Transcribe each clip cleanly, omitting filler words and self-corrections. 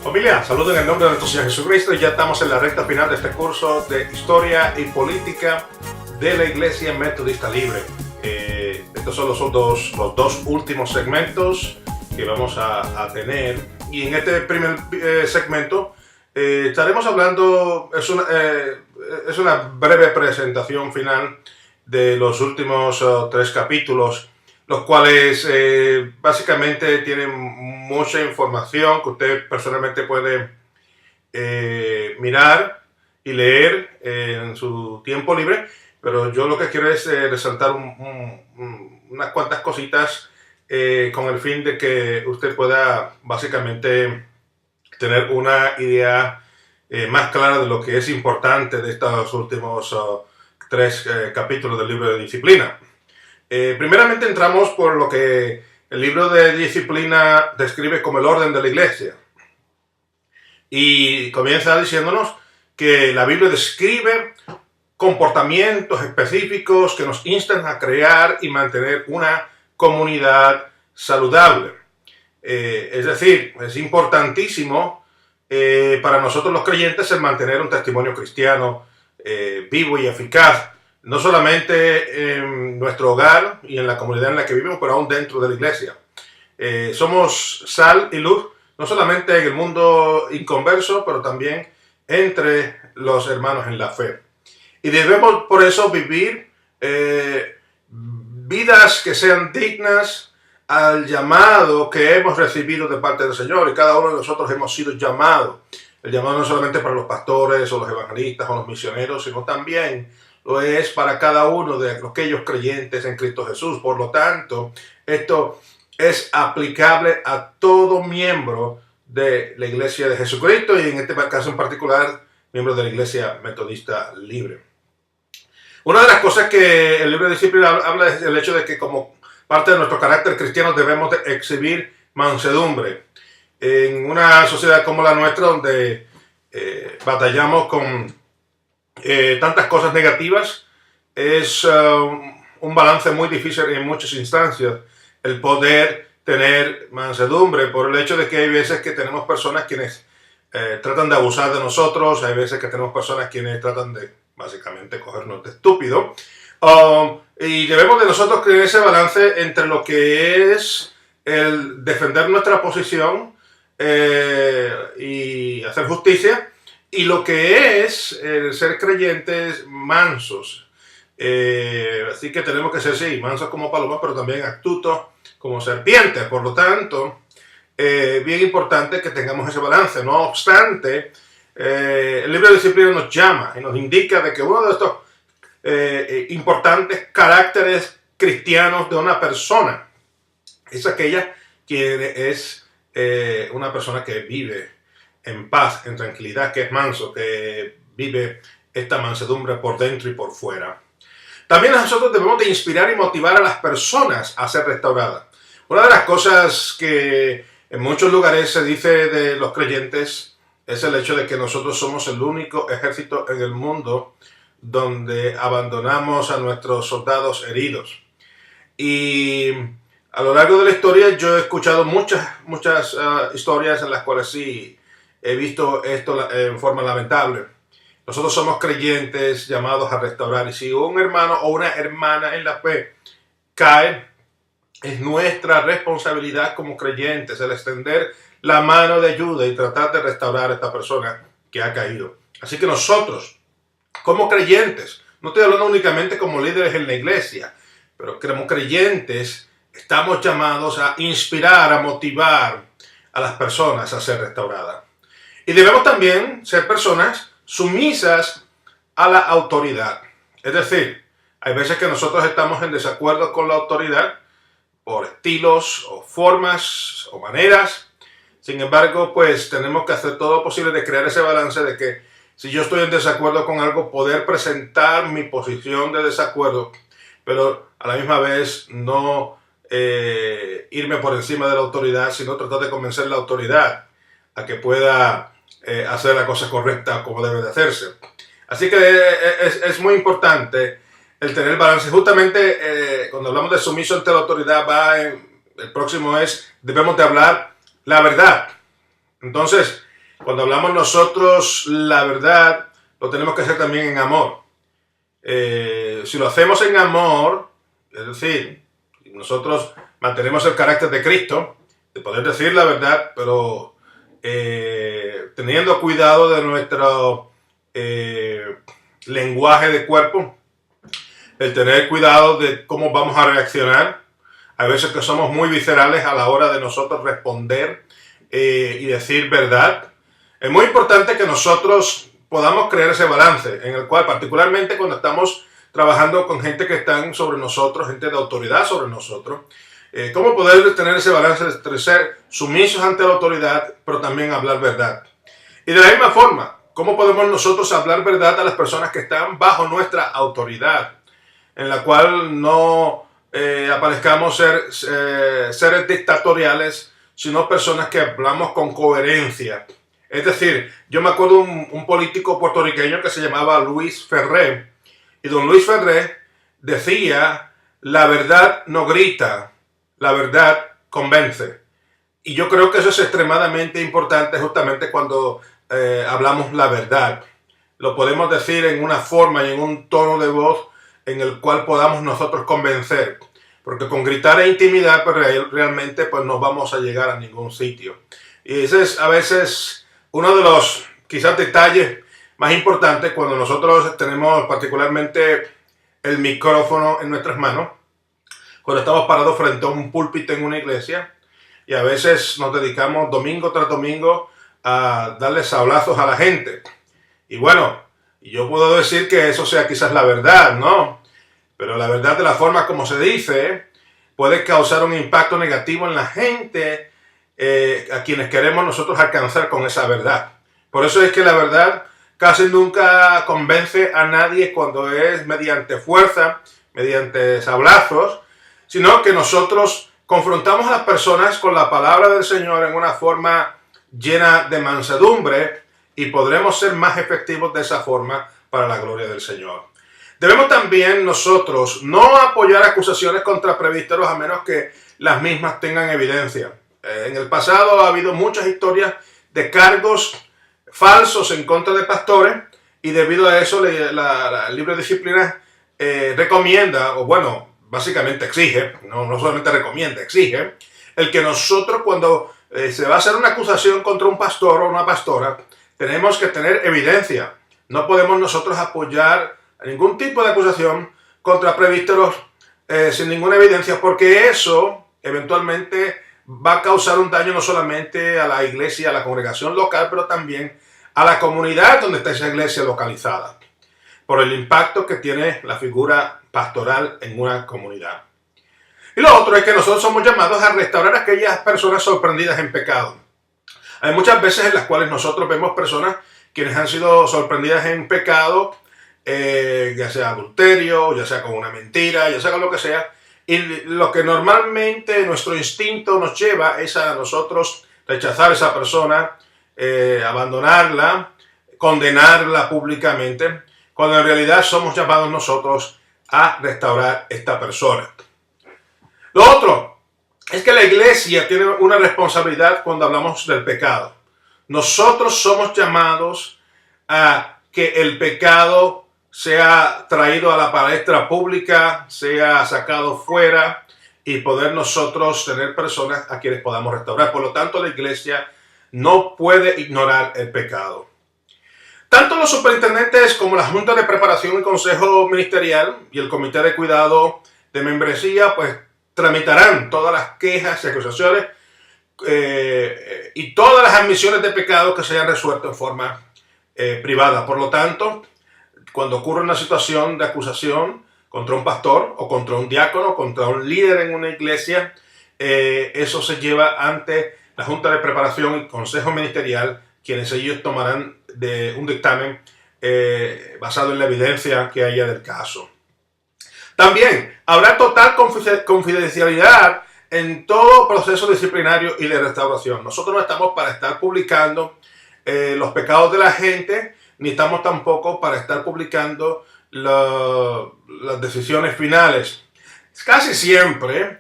Familia, saludo en el nombre de nuestro Señor Jesucristo y ya estamos en la recta final de este curso de Historia y Política de la Iglesia Metodista Libre. Estos son los dos últimos segmentos que vamos a tener, y en este primer segmento estaremos hablando, es una breve presentación final de los últimos 3 capítulos, los cuales básicamente tienen mucha información que usted personalmente puede mirar y leer en su tiempo libre, pero yo lo que quiero es resaltar unas cuantas cositas con el fin de que usted pueda básicamente tener una idea más clara de lo que es importante de estos últimos 3 capítulos del libro de disciplina. Primeramente entramos por lo que el libro de disciplina describe como el orden de la iglesia. Y comienza diciéndonos que la Biblia describe comportamientos específicos que nos instan a crear y mantener una comunidad saludable. Es decir, es importantísimo para nosotros los creyentes el mantener un testimonio cristiano vivo y eficaz, no solamente en nuestro hogar y en la comunidad en la que vivimos, pero aún dentro de la iglesia. Somos sal y luz, no solamente en el mundo inconverso, pero también entre los hermanos en la fe. Y debemos por eso vivir vidas que sean dignas al llamado que hemos recibido de parte del Señor. Y cada uno de nosotros hemos sido llamados. El llamado no solamente para los pastores o los evangelistas o los misioneros, sino también lo es para cada uno de aquellos creyentes en Cristo Jesús. Por lo tanto, esto es aplicable a todo miembro de la Iglesia de Jesucristo, y en este caso en particular, miembro de la Iglesia Metodista Libre. Una de las cosas que el libro de disciplina habla es el hecho de que como parte de nuestro carácter cristiano debemos de exhibir mansedumbre. En una sociedad como la nuestra, donde batallamos con tantas cosas negativas, es un balance muy difícil en muchas instancias el poder tener mansedumbre, por el hecho de que hay veces que tenemos personas quienes tratan de abusar de nosotros, hay veces que tenemos personas quienes tratan de básicamente cogernos de estúpido, y debemos de nosotros crear ese balance entre lo que es el defender nuestra posición y hacer justicia, y lo que es el ser creyentes mansos. Así que tenemos que ser, sí, mansos como palomas, pero también astutos como serpientes. Por lo tanto, bien importante que tengamos ese balance. No obstante, el libro de disciplina nos llama y nos indica de que uno de estos importantes caracteres cristianos de una persona es aquella que es una persona que vive en paz, en tranquilidad, que es manso, que vive esta mansedumbre por dentro y por fuera. También nosotros debemos de inspirar y motivar a las personas a ser restauradas. Una de las cosas que en muchos lugares se dice de los creyentes es el hecho de que nosotros somos el único ejército en el mundo donde abandonamos a nuestros soldados heridos. Y a lo largo de la historia yo he escuchado muchas historias en las cuales sí he visto esto en forma lamentable. Nosotros somos creyentes llamados a restaurar, y si un hermano o una hermana en la fe cae, es nuestra responsabilidad como creyentes el extender la mano de ayuda y tratar de restaurar a esta persona que ha caído. Así que nosotros, como creyentes, no estoy hablando únicamente como líderes en la iglesia, pero como creyentes estamos llamados a inspirar, a motivar a las personas a ser restauradas. Y debemos también ser personas sumisas a la autoridad. Es decir, hay veces que nosotros estamos en desacuerdo con la autoridad por estilos o formas o maneras. Sin embargo, pues tenemos que hacer todo lo posible de crear ese balance de que si yo estoy en desacuerdo con algo, poder presentar mi posición de desacuerdo, pero a la misma vez no irme por encima de la autoridad, sino tratar de convencer a la autoridad a que pueda hacer la cosa correcta como debe de hacerse. Así que es muy importante el tener balance. Justamente cuando hablamos de sumiso ante la autoridad, el próximo es, debemos de hablar la verdad. Entonces, Cuando hablamos nosotros la verdad, lo tenemos que hacer también en amor. Si lo hacemos en amor, es decir, nosotros mantenemos el carácter de Cristo, de poder decir la verdad, pero teniendo cuidado de nuestro lenguaje de cuerpo, el tener cuidado de cómo vamos a reaccionar. Hay veces que somos muy viscerales a la hora de nosotros responder y decir verdad. Es muy importante que nosotros podamos crear ese balance en el cual, particularmente cuando estamos trabajando con gente que están sobre nosotros, gente de autoridad sobre nosotros, cómo poder tener ese balance entre ser sumisos ante la autoridad, pero también hablar verdad. Y de la misma forma, cómo podemos nosotros hablar verdad a las personas que están bajo nuestra autoridad, en la cual no aparezcamos seres dictatoriales, sino personas que hablamos con coherencia. Es decir, yo me acuerdo un político puertorriqueño que se llamaba Luis Ferré, y don Luis Ferré decía, la verdad no grita, la verdad convence. Y yo creo que eso es extremadamente importante justamente cuando hablamos la verdad. Lo podemos decir en una forma y en un tono de voz en el cual podamos nosotros convencer. Porque con gritar e intimidad pues, realmente pues, no vamos a llegar a ningún sitio. Y ese es a veces uno de los quizás detalles más importantes cuando nosotros tenemos particularmente el micrófono en nuestras manos. Cuando estamos parados frente a un púlpito en una iglesia y a veces nos dedicamos domingo tras domingo a darle sablazos a la gente. Y bueno, yo puedo decir que eso sea quizás la verdad, ¿no? Pero la verdad de la forma como se dice puede causar un impacto negativo en la gente a quienes queremos nosotros alcanzar con esa verdad. Por eso es que la verdad casi nunca convence a nadie cuando es mediante fuerza, mediante sablazos, sino que nosotros confrontamos a las personas con la palabra del Señor en una forma llena de mansedumbre y podremos ser más efectivos de esa forma para la gloria del Señor. Debemos también nosotros no apoyar acusaciones contra presbíteros a menos que las mismas tengan evidencia. En el pasado ha habido muchas historias de cargos falsos en contra de pastores y debido a eso el libro de disciplina recomienda, o bueno, básicamente exige, no solamente recomienda, exige, el que nosotros cuando se va a hacer una acusación contra un pastor o una pastora, tenemos que tener evidencia. No podemos nosotros apoyar ningún tipo de acusación contra presbíteros sin ninguna evidencia, porque eso eventualmente va a causar un daño no solamente a la iglesia, a la congregación local, pero también a la comunidad donde está esa iglesia localizada, por el impacto que tiene la figura pastoral en una comunidad. Y lo otro es que nosotros somos llamados a restaurar a aquellas personas sorprendidas en pecado. Hay muchas veces en las cuales nosotros vemos personas quienes han sido sorprendidas en pecado, ya sea adulterio, ya sea con una mentira, ya sea con lo que sea, y lo que normalmente nuestro instinto nos lleva es a nosotros rechazar a esa persona, abandonarla, condenarla públicamente, cuando en realidad somos llamados nosotros a restaurar esta persona. Lo otro es que la iglesia tiene una responsabilidad cuando hablamos del pecado. Nosotros somos llamados a que el pecado sea traído a la palestra pública, sea sacado fuera y poder nosotros tener personas a quienes podamos restaurar. Por lo tanto, la iglesia no puede ignorar el pecado. Tanto los superintendentes como la Junta de Preparación y Consejo Ministerial y el Comité de Cuidado de Membresía, pues tramitarán todas las quejas y acusaciones y todas las admisiones de pecado que se hayan resuelto en forma privada. Por lo tanto, cuando ocurre una situación de acusación contra un pastor o contra un diácono, contra un líder en una iglesia, eso se lleva ante la Junta de Preparación y Consejo Ministerial, quienes ellos tomarán de un dictamen basado en la evidencia que haya del caso. También habrá total confidencialidad en todo proceso disciplinario y de restauración. Nosotros no estamos para estar publicando los pecados de la gente, ni estamos tampoco para estar publicando las decisiones finales. Casi siempre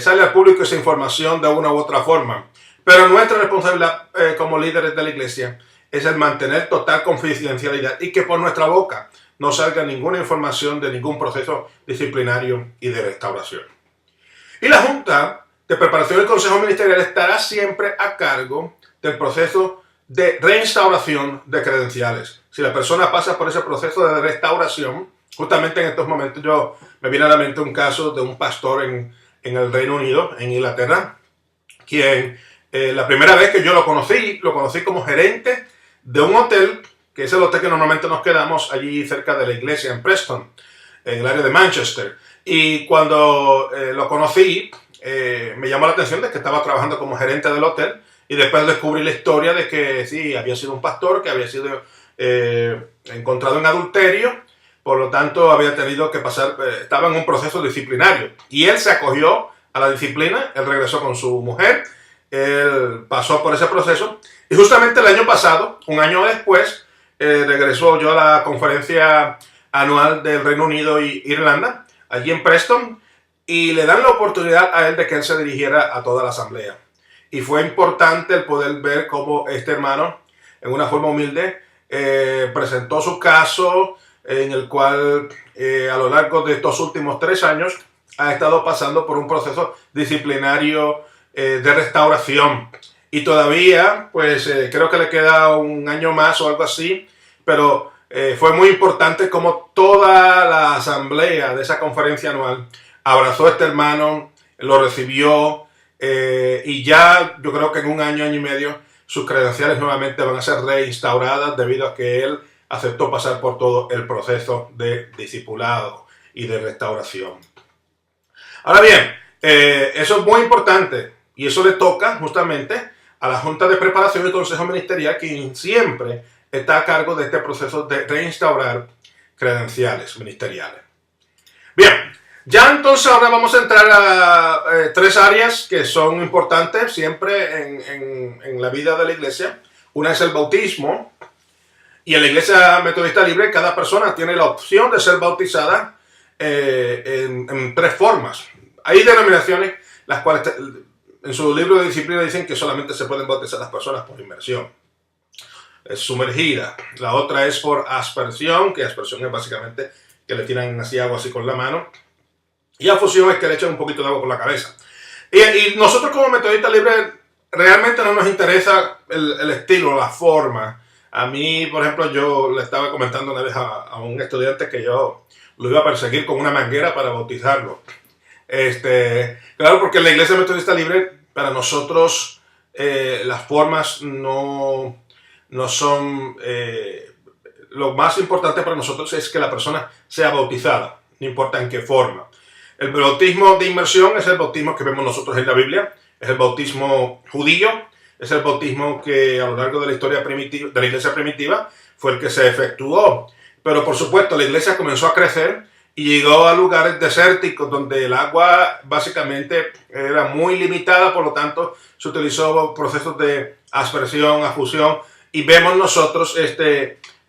sale al público esa información de una u otra forma, Pero nuestra responsabilidad como líderes de la iglesia es el mantener total confidencialidad y que por nuestra boca no salga ninguna información de ningún proceso disciplinario y de restauración. Y la Junta de Preparación del Consejo Ministerial estará siempre a cargo del proceso de reinstauración de credenciales. Si la persona pasa por ese proceso de restauración, justamente en estos momentos me viene a la mente un caso de un pastor en el Reino Unido, en Inglaterra, quien la primera vez que yo lo conocí como gerente de un hotel, que es el hotel que normalmente nos quedamos allí cerca de la iglesia en Preston, en el área de Manchester. Y cuando lo conocí, me llamó la atención de que estaba trabajando como gerente del hotel, y después descubrí la historia de que sí, había sido un pastor que había sido encontrado en adulterio, por lo tanto había tenido que pasar, estaba en un proceso disciplinario. Y él se acogió a la disciplina, él regresó con su mujer, él pasó por ese proceso, y justamente el año pasado, un año después, regresó yo a la conferencia anual del Reino Unido e Irlanda, allí en Preston, y le dan la oportunidad a él de que él se dirigiera a toda la asamblea. Y fue importante el poder ver cómo este hermano, en una forma humilde, presentó su caso, en el cual a lo largo de estos últimos 3 años ha estado pasando por un proceso disciplinario de restauración. Y todavía, pues creo que le queda un año más o algo así, pero fue muy importante como toda la asamblea de esa conferencia anual abrazó a este hermano, lo recibió, y ya yo creo que en un año y medio sus credenciales nuevamente van a ser reinstauradas debido a que él aceptó pasar por todo el proceso de discipulado y de restauración. Ahora bien, eso es muy importante y eso le toca justamente a la Junta de Preparación y Consejo Ministerial, quien siempre está a cargo de este proceso de reinstaurar credenciales ministeriales. Bien, ya entonces ahora vamos a entrar a 3 áreas que son importantes siempre en la vida de la iglesia. Una es el bautismo, y en la Iglesia Metodista Libre cada persona tiene la opción de ser bautizada en 3 formas. Hay denominaciones las cuales en su libro de disciplina dicen que solamente se pueden bautizar las personas por inmersión, es sumergida. La otra es por aspersión, que aspersión es básicamente que le tiran así agua así con la mano, y afusión es que le echan un poquito de agua por la cabeza. Y nosotros como Metodistas Libres realmente no nos interesa el estilo, la forma. A mí, por ejemplo, yo le estaba comentando una vez a un estudiante que yo lo iba a perseguir con una manguera para bautizarlo. Claro, porque en la Iglesia Metodista Libre, para nosotros, las formas no son... lo más importante para nosotros es que la persona sea bautizada, no importa en qué forma. El bautismo de inmersión es el bautismo que vemos nosotros en la Biblia, es el bautismo judío, es el bautismo que a lo largo de la historia primitiva, de la iglesia primitiva fue el que se efectuó. Pero por supuesto la iglesia comenzó a crecer y llegó a lugares desérticos donde el agua básicamente era muy limitada, por lo tanto se utilizó procesos de aspersión, afusión, y vemos nosotros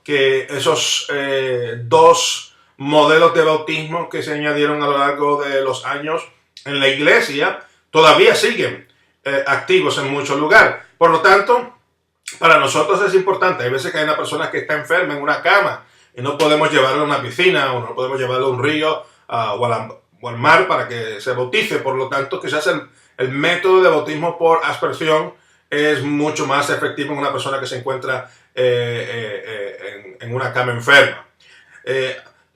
que esos 2 modelos de bautismo que se añadieron a lo largo de los años en la iglesia todavía siguen activos en muchos lugares. Por lo tanto, para nosotros es importante. Hay veces que hay una persona que está enferma en una cama y no podemos llevarla a una piscina o no podemos llevarla a un río o al mar para que se bautice. Por lo tanto, quizás el método de bautismo por aspersión es mucho más efectivo en una persona que se encuentra en una cama enferma.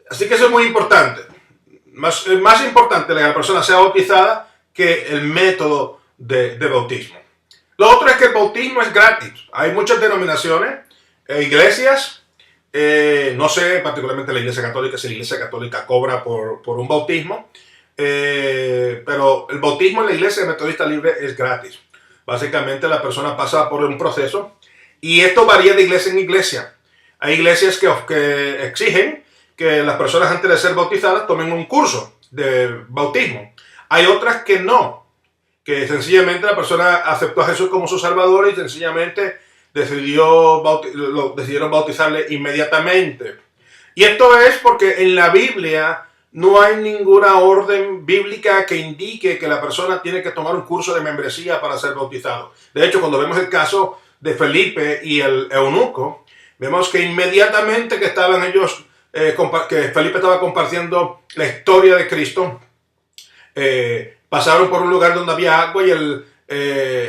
Así que eso es muy importante. Más importante que la persona sea bautizada que el método de bautismo. Lo otro es que el bautismo es gratis. Hay muchas denominaciones, iglesias, no sé particularmente la Iglesia Católica, si la Iglesia Católica cobra por un bautismo, pero el bautismo en la Iglesia Metodista Libre es gratis. Básicamente la persona pasa por un proceso y esto varía de iglesia en iglesia. Hay iglesias que exigen que las personas antes de ser bautizadas tomen un curso de bautismo. Hay otras que no, que sencillamente la persona aceptó a Jesús como su Salvador y sencillamente decidieron bautizarle inmediatamente. Y esto es porque en la Biblia no hay ninguna orden bíblica que indique que la persona tiene que tomar un curso de membresía para ser bautizado. De hecho, cuando vemos el caso de Felipe y el eunuco, vemos que inmediatamente que estaban ellos, que Felipe estaba compartiendo la historia de Cristo, pasaron por un lugar donde había agua y el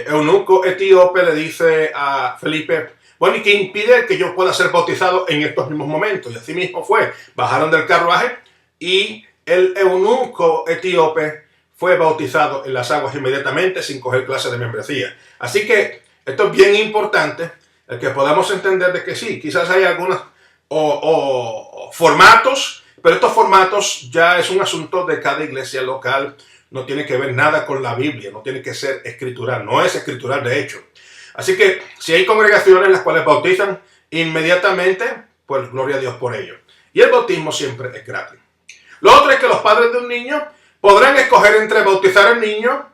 eunuco etíope le dice a Felipe: bueno, ¿y qué impide que yo pueda ser bautizado en estos mismos momentos? Y así mismo fue. Bajaron del carruaje y el eunuco etíope fue bautizado en las aguas inmediatamente sin coger clase de membresía. Así que esto es bien importante, el que podamos entender de que sí, quizás hay algunos formatos, pero estos formatos ya es un asunto de cada iglesia local. No tiene que ver nada con la Biblia, no tiene que ser escritural, no es escritural de hecho. Así que si hay congregaciones en las cuales bautizan inmediatamente, pues gloria a Dios por ello. Y el bautismo siempre es gratis. Lo otro es que los padres de un niño podrán escoger entre bautizar al niño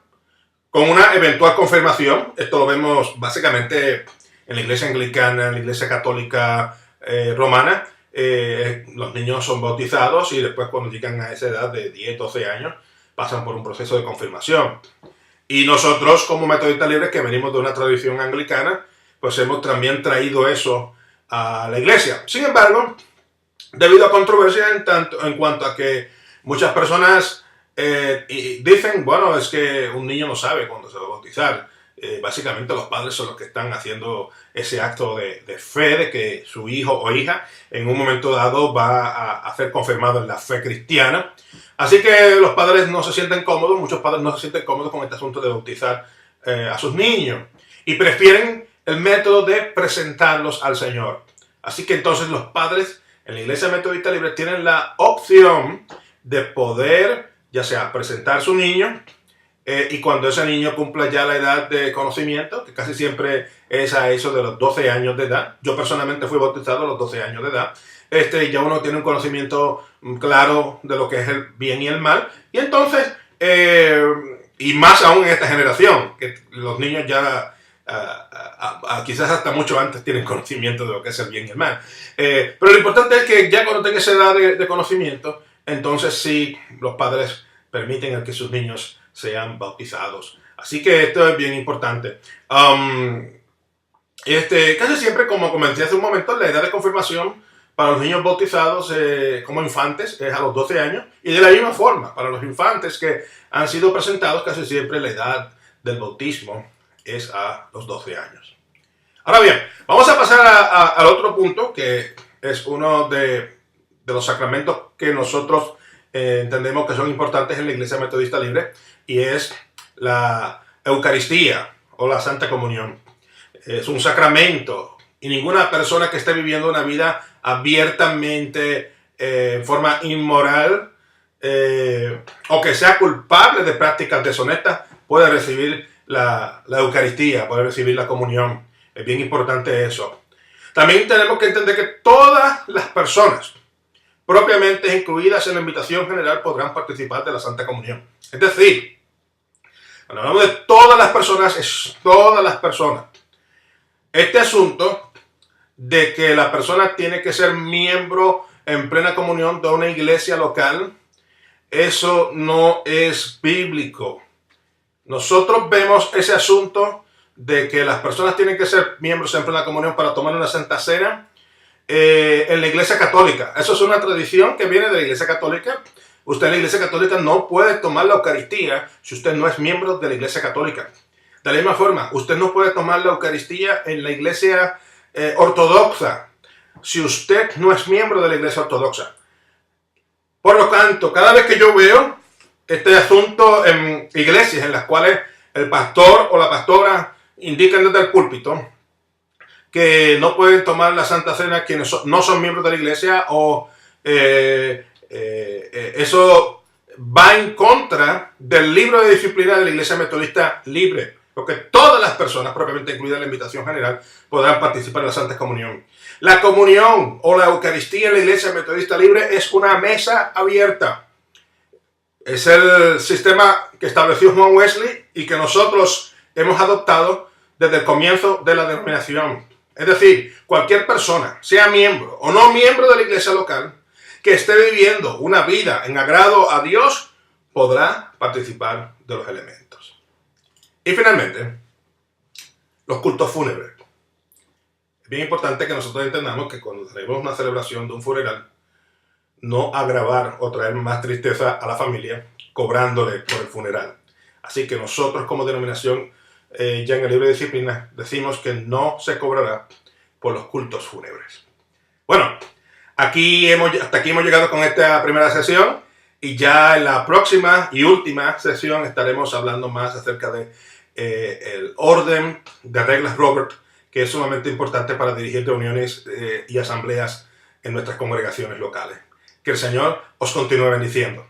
con una eventual confirmación. Esto lo vemos básicamente en la iglesia anglicana, en la iglesia católica romana. Los niños son bautizados y después cuando llegan a esa edad de 10, 12 años, pasan por un proceso de confirmación. Y nosotros, como Metodistas Libres, que venimos de una tradición anglicana, pues hemos también traído eso a la iglesia. Sin embargo, debido a controversia en cuanto a que muchas personas dicen, bueno, es que un niño no sabe cuándo se va a bautizar. Básicamente los padres son los que están haciendo ese acto de fe de que su hijo o hija en un momento dado va a ser confirmado en la fe cristiana. Así que los padres no se sienten cómodos, muchos padres no se sienten cómodos con este asunto de bautizar a sus niños y prefieren el método de presentarlos al Señor. Así que entonces los padres en la Iglesia Metodista Libre tienen la opción de poder, ya sea presentar a su niño, y cuando ese niño cumpla ya la edad de conocimiento, que casi siempre es a eso de los 12 años de edad. Yo personalmente fui bautizado a los 12 años de edad. Ya uno tiene un conocimiento claro de lo que es el bien y el mal. Y entonces, y más aún en esta generación, que los niños ya quizás hasta mucho antes tienen conocimiento de lo que es el bien y el mal. Pero lo importante es que ya cuando tengan esa edad de conocimiento, entonces sí, los padres permiten que sus niños sean bautizados. Así que esto es bien importante. Casi siempre, como comenté hace un momento, la edad de confirmación para los niños bautizados como infantes es a los 12 años. Y de la misma forma, para los infantes que han sido presentados, casi siempre la edad del bautismo es a los 12 años. Ahora bien, vamos a pasar al otro punto, que es uno de los sacramentos que nosotros entendemos que son importantes en la Iglesia Metodista Libre, y es la Eucaristía o la Santa Comunión. Es un sacramento y ninguna persona que esté viviendo una vida abiertamente en forma inmoral o que sea culpable de prácticas deshonestas puede recibir la Eucaristía, puede recibir la comunión. Es bien importante eso. También tenemos que entender que todas las personas propiamente incluidas en la invitación general podrán participar de la Santa Comunión. Es decir, cuando hablamos de todas las personas, es todas las personas. Este asunto de que la persona tiene que ser miembro en plena comunión de una iglesia local, eso no es bíblico. Nosotros vemos ese asunto de que las personas tienen que ser miembros en plena comunión para tomar una Santa Cena en la Iglesia Católica. Eso es una tradición que viene de la Iglesia Católica. Usted en la Iglesia Católica no puede tomar la Eucaristía si usted no es miembro de la Iglesia Católica. De la misma forma, usted no puede tomar la Eucaristía en la Iglesia Ortodoxa si usted no es miembro de la Iglesia Ortodoxa. Por lo tanto, cada vez que yo veo este asunto en iglesias en las cuales el pastor o la pastora indican desde el púlpito que no pueden tomar la Santa Cena quienes no son miembros de la iglesia, o eso va en contra del libro de disciplina de la Iglesia Metodista Libre, porque todas las personas, propiamente incluida la invitación general, podrán participar en la Santa Comunión. La comunión o la Eucaristía en la Iglesia Metodista Libre es una mesa abierta. Es el sistema que estableció Juan Wesley y que nosotros hemos adoptado desde el comienzo de la denominación. Es decir, cualquier persona, sea miembro o no miembro de la iglesia local, que esté viviendo una vida en agrado a Dios podrá participar de los elementos. Y finalmente, los cultos fúnebres. Es bien importante que nosotros entendamos que cuando tenemos una celebración de un funeral, no agravar o traer más tristeza a la familia cobrándole por el funeral. Así que nosotros como denominación, ya en el libro de disciplina, decimos que no se cobrará por los cultos fúnebres. Bueno, hasta aquí hemos llegado con esta primera sesión y ya en la próxima y última sesión estaremos hablando más acerca de el orden de reglas Robert, que es sumamente importante para dirigir reuniones y asambleas en nuestras congregaciones locales. Que el Señor os continúe bendiciendo.